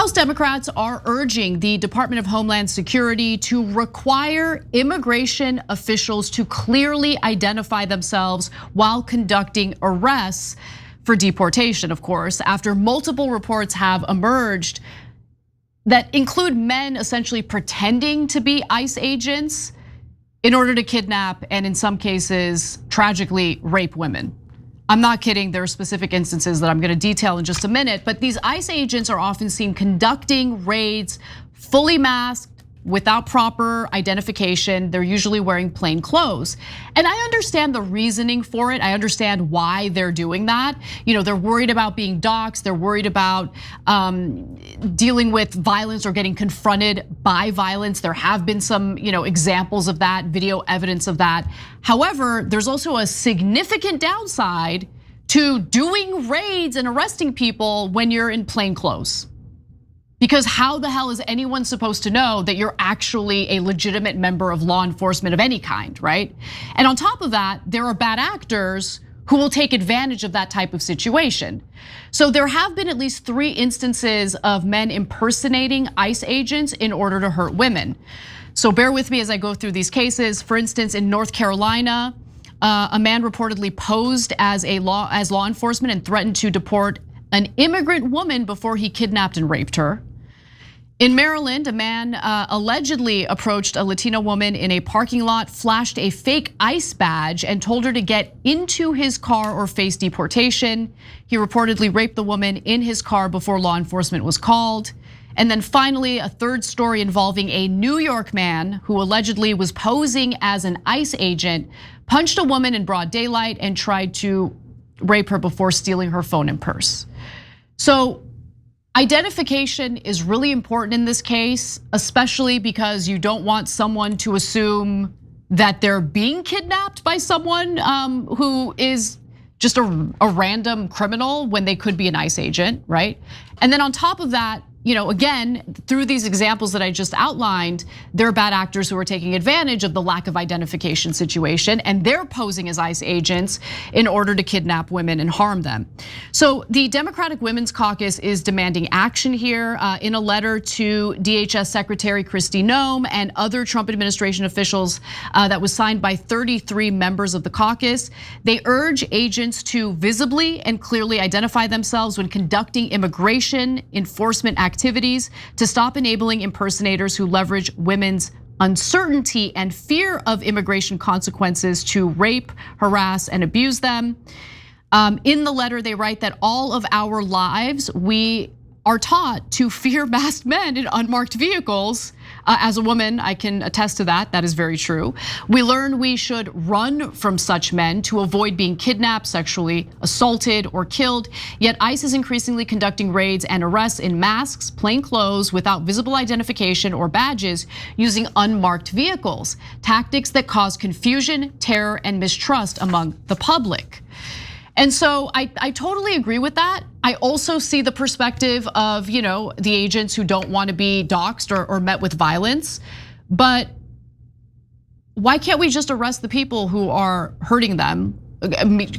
House Democrats are urging the Department of Homeland Security to require immigration officials to clearly identify themselves while conducting arrests for deportation, of course, after multiple reports have emerged that include men essentially pretending to be ICE agents in order to kidnap and in some cases, tragically rape women. I'm not kidding, there are specific instances that I'm gonna detail in just a minute, but these ICE agents are often seen conducting raids fully masked, without proper identification. They're usually wearing plain clothes. And I understand the reasoning for it. I understand why they're doing that. They're worried about being doxxed. They're worried about dealing with violence or getting confronted by violence. There have been some examples of that, video evidence of that. However, there's also a significant downside to doing raids and arresting people when you're in plain clothes. Because how the hell is anyone supposed to know that you're actually a legitimate member of law enforcement of any kind, right? And on top of that, there are bad actors who will take advantage of that type of situation. So there have been at least 3 instances of men impersonating ICE agents in order to hurt women. So bear with me as I go through these cases. For instance, in North Carolina, a man reportedly posed as law enforcement and threatened to deport an immigrant woman before he kidnapped and raped her. In Maryland, a man allegedly approached a Latina woman in a parking lot, flashed a fake ICE badge and told her to get into his car or face deportation. He reportedly raped the woman in his car before law enforcement was called. And then finally, a third story involving a New York man who allegedly was posing as an ICE agent, punched a woman in broad daylight and tried to rape her before stealing her phone and purse. So identification is really important in this case, especially because you don't want someone to assume that they're being kidnapped by someone who is just a random criminal when they could be an ICE agent, right? And then on top of that, again, through these examples that I just outlined, there are bad actors who are taking advantage of the lack of identification situation, and they're posing as ICE agents in order to kidnap women and harm them. So the Democratic Women's Caucus is demanding action here in a letter to DHS Secretary Kristi Noem and other Trump administration officials that was signed by 33 members of the caucus. They urge agents to visibly and clearly identify themselves when conducting immigration enforcement activities, to stop enabling impersonators who leverage women's uncertainty and fear of immigration consequences to rape, harass, and abuse them. In the letter, they write that all of our lives, we are taught to fear masked men in unmarked vehicles. As a woman, I can attest to that. That is very true. We learn we should run from such men to avoid being kidnapped, sexually assaulted, or killed. Yet ICE is increasingly conducting raids and arrests in masks, plain clothes, without visible identification or badges, using unmarked vehicles. Tactics that cause confusion, terror, and mistrust among the public. And so I totally agree with that. I also see the perspective of the agents who don't want to be doxxed or met with violence. But why can't we just arrest the people who are hurting them,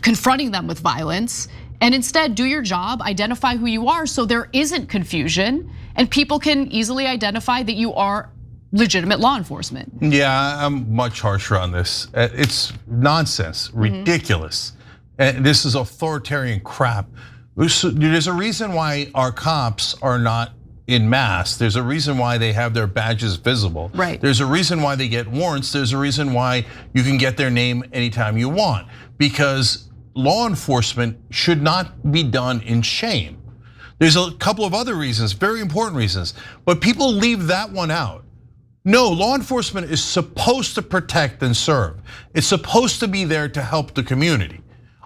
confronting them with violence, and instead do your job, identify who you are so there isn't confusion and people can easily identify that you are legitimate law enforcement? Yeah, I'm much harsher on this. It's nonsense, ridiculous. And this is authoritarian crap. There's a reason why our cops are not in mass. There's a reason why they have their badges visible. Right. There's a reason why they get warrants. There's a reason why you can get their name anytime you want. Because law enforcement should not be done in shame. There's a couple of other reasons, very important reasons, but people leave that one out. No, law enforcement is supposed to protect and serve. It's supposed to be there to help the community.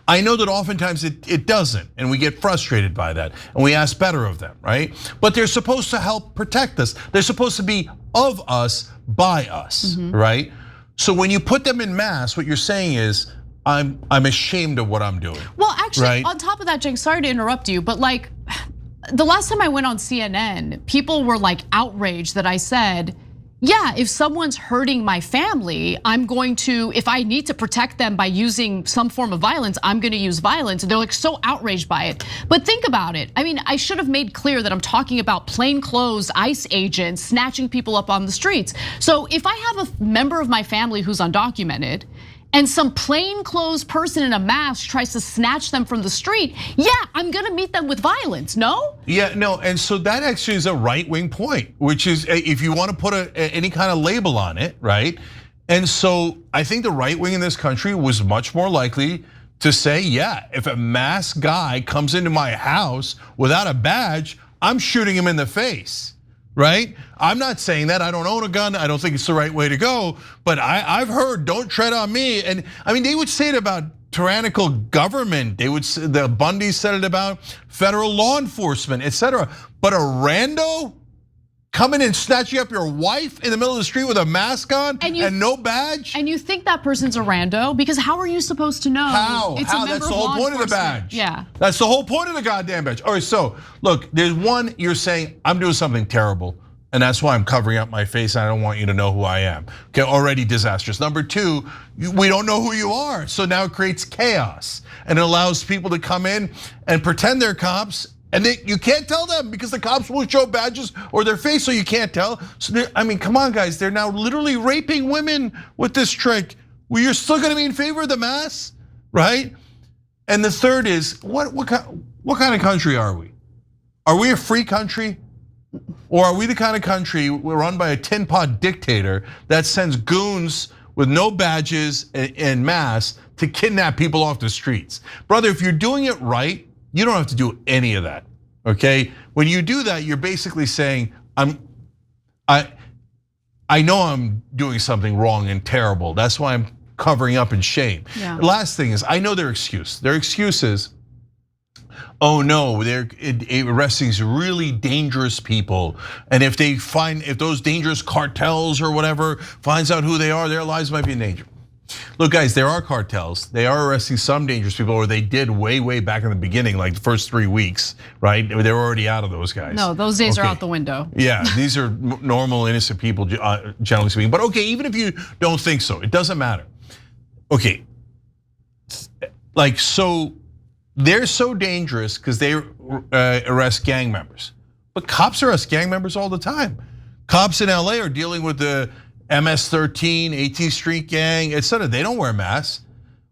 I know that oftentimes it doesn't, and we get frustrated by that, and we ask better of them, right? But they're supposed to help protect us. They're supposed to be of us, by us, right? So when you put them in mass, what you're saying is, I'm ashamed of what I'm doing. Well, actually, right? On top of that, Jake, sorry to interrupt you, but the last time I went on CNN, people were outraged that I said, yeah, if someone's hurting my family, I'm going to, if I need to protect them by using some form of violence, I'm gonna use violence. And they're like so outraged by it. But think about it. I mean, I should have made clear that I'm talking about plainclothes ICE agents snatching people up on the streets. So if I have a member of my family who's undocumented, and some plainclothes person in a mask tries to snatch them from the street, yeah, I'm gonna meet them with violence, no? Yeah, no, and so that actually is a right-wing point, which is if you want to put any kind of label on it, right? And so I think the right wing in this country was much more likely to say, yeah, if a masked guy comes into my house without a badge, I'm shooting him in the face. Right? I'm not saying that. I don't own a gun. I don't think it's the right way to go. But I've heard, don't tread on me. And I mean, they would say it about tyrannical government. They would, the Bundys said it about federal law enforcement, etc. But a rando coming and snatching up your wife in the middle of the street with a mask on and no badge? And you think that person's a rando? Because how are you supposed to know? How? That's the whole point of the badge. Yeah. That's the whole point of the goddamn badge. All right, so look, there's one, you're saying I'm doing something terrible, and that's why I'm covering up my face. And I don't want you to know who I am. Okay, already disastrous. Number two, we don't know who you are. So now it creates chaos and it allows people to come in and pretend they're cops. And you can't tell them because the cops won't show badges or their face, so you can't tell. So I mean, come on, guys, they're now literally raping women with this trick. Well, you're still going to be in favor of the mass, right? And the third is what kind of country are we? Are we a free country, or are we the kind of country we're run by a tin pot dictator that sends goons with no badges and masks to kidnap people off the streets? Brother, if you're doing it right, you don't have to do any of that, okay? When you do that, you're basically saying, I know I'm doing something wrong and terrible. That's why I'm covering up in shame. Yeah. Last thing is, I know their excuse. Their excuse is, oh no, they're arresting really dangerous people. And if those dangerous cartels or whatever finds out who they are, their lives might be in danger. Look, guys, there are cartels. They are arresting some dangerous people, or they did way back in the beginning, like the first 3 weeks, right? They were already out of those guys. No, those days are out the window. Yeah, these are normal, innocent people, generally speaking. But okay, even if you don't think so, it doesn't matter. Okay, like so, they're so dangerous because they arrest gang members. But cops arrest gang members all the time. Cops in LA are dealing with the MS-13, 18th Street gang, etc. They don't wear masks.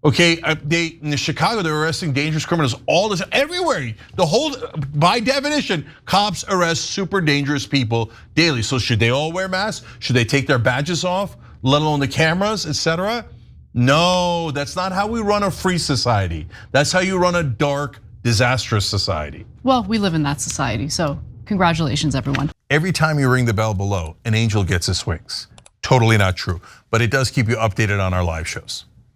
Okay, in Chicago, they're arresting dangerous criminals all the time, everywhere. By definition, cops arrest super dangerous people daily. So should they all wear masks? Should they take their badges off, let alone the cameras, etc.? No, that's not how we run a free society. That's how you run a dark, disastrous society. Well, we live in that society, so congratulations, everyone. Every time you ring the bell below, an angel gets his wings. Totally not true, but it does keep you updated on our live shows.